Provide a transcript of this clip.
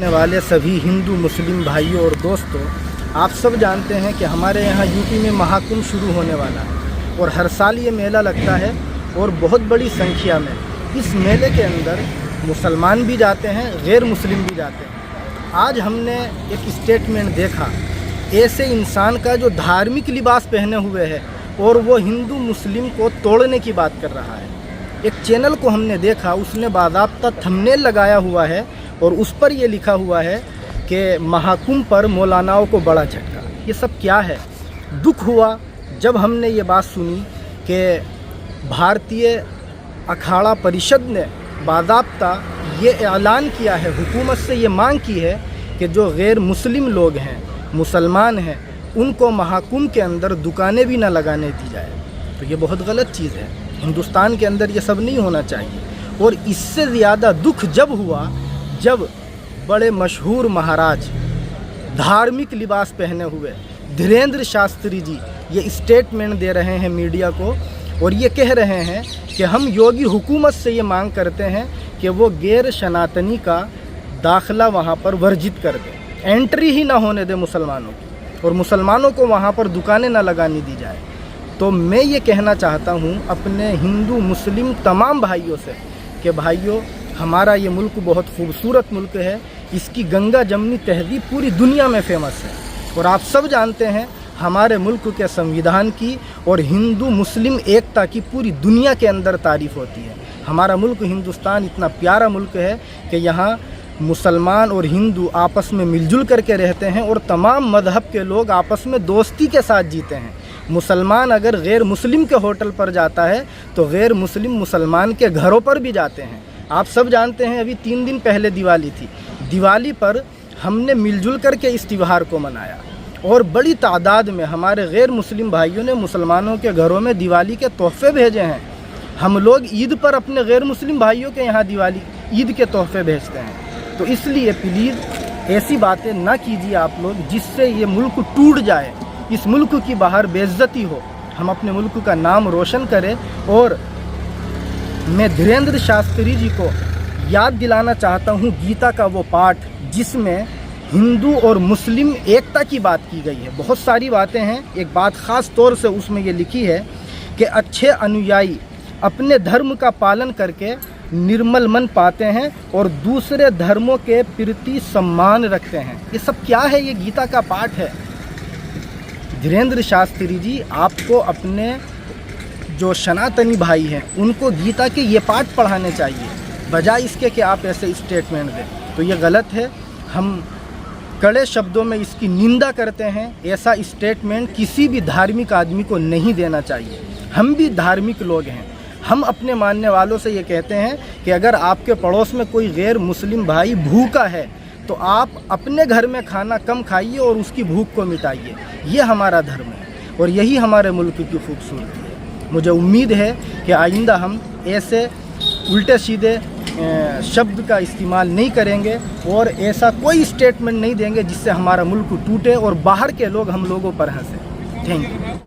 वाले सभी हिंदू मुस्लिम भाइयों और दोस्तों, आप सब जानते हैं कि हमारे यहाँ यूपी में महाकुंभ शुरू होने वाला है और हर साल ये मेला लगता है और बहुत बड़ी संख्या में इस मेले के अंदर मुसलमान भी जाते हैं, गैर मुस्लिम भी जाते हैं। आज हमने एक स्टेटमेंट देखा ऐसे इंसान का जो धार्मिक लिबास पहने हुए है और वो हिंदू मुस्लिम को तोड़ने की बात कर रहा है। एक चैनल को हमने देखा, उसने बाकायदा थंबनेल लगाया हुआ है और उस पर ये लिखा हुआ है कि महाकुंभ पर मौलानाओं को बड़ा झटका। ये सब क्या है? दुख हुआ जब हमने ये बात सुनी कि भारतीय अखाड़ा परिषद ने बाकायदा ये ऐलान किया है, हुकूमत से ये मांग की है कि जो गैर मुस्लिम लोग हैं, मुसलमान हैं, उनको महाकुंभ के अंदर दुकानें भी ना लगाने दी जाए। तो ये बहुत गलत चीज़ है। हिंदुस्तान के अंदर ये सब नहीं होना चाहिए। और इससे ज़्यादा दुख जब हुआ जब बड़े मशहूर महाराज धार्मिक लिबास पहने हुए धीरेंद्र शास्त्री जी ये स्टेटमेंट दे रहे हैं मीडिया को और ये कह रहे हैं कि हम योगी हुकूमत से ये मांग करते हैं कि वो गैर सनातनी का दाखिला वहाँ पर वर्जित कर दें, एंट्री ही ना होने दे मुसलमानों की, और मुसलमानों को वहाँ पर दुकानें ना लगानी दी जाए। तो मैं ये कहना चाहता हूँ अपने हिंदू मुस्लिम तमाम भाइयों से कि भाइयों, हमारा ये मुल्क बहुत खूबसूरत मुल्क है, इसकी गंगा जमनी तहजीब पूरी दुनिया में फ़ेमस है और आप सब जानते हैं हमारे मुल्क के संविधान की और हिंदू मुस्लिम एकता की पूरी दुनिया के अंदर तारीफ़ होती है। हमारा मुल्क हिंदुस्तान इतना प्यारा मुल्क है कि यहाँ मुसलमान और हिंदू आपस में मिलजुल करके रहते हैं और तमाम मज़हब के लोग आपस में दोस्ती के साथ जीते हैं। मुसलमान अगर गैर मुस्लिम के होटल पर जाता है तो गैर मुस्लिम मुसलमान के घरों पर भी जाते हैं। आप सब जानते हैं अभी 3 दिन पहले दिवाली थी। दिवाली पर हमने मिलजुल करके इस त्यौहार को मनाया और बड़ी तादाद में हमारे गैर मुस्लिम भाइयों ने मुसलमानों के घरों में दिवाली के तोहफ़े भेजे हैं। हम लोग ईद पर अपने गैर मुस्लिम भाइयों के यहाँ दिवाली ईद के तोहफ़े भेजते हैं। तो इसलिए प्लीज़ ऐसी बातें ना कीजिए आप लोग जिससे ये मुल्क टूट जाए, इस मुल्क की बाहर बेइज्जती हो। हम अपने मुल्क का नाम रोशन करें। और मैं धीरेंद्र शास्त्री जी को याद दिलाना चाहता हूँ गीता का वो पाठ जिसमें हिंदू और मुस्लिम एकता की बात की गई है। बहुत सारी बातें हैं, एक बात ख़ास तौर से उसमें ये लिखी है कि अच्छे अनुयायी अपने धर्म का पालन करके निर्मल मन पाते हैं और दूसरे धर्मों के प्रति सम्मान रखते हैं। ये सब क्या है? ये गीता का पाठ है। धीरेंद्र शास्त्री जी, आपको अपने जो सनातनी भाई हैं उनको गीता के ये पाठ पढ़ाने चाहिए, बजाय इसके कि आप ऐसे स्टेटमेंट दें। तो ये गलत है। हम कड़े शब्दों में इसकी निंदा करते हैं। ऐसा स्टेटमेंट किसी भी धार्मिक आदमी को नहीं देना चाहिए। हम भी धार्मिक लोग हैं। हम अपने मानने वालों से ये कहते हैं कि अगर आपके पड़ोस में कोई गैर मुस्लिम भाई भूखा है तो आप अपने घर में खाना कम खाइए और उसकी भूख को मिटाइए। ये हमारा धर्म है और यही हमारे मुल्क की खूबसूरती है। मुझे उम्मीद है कि आइंदा हम ऐसे उल्टे सीधे शब्द का इस्तेमाल नहीं करेंगे और ऐसा कोई स्टेटमेंट नहीं देंगे जिससे हमारा मुल्क टूटे और बाहर के लोग हम लोगों पर हंसे। Thank you.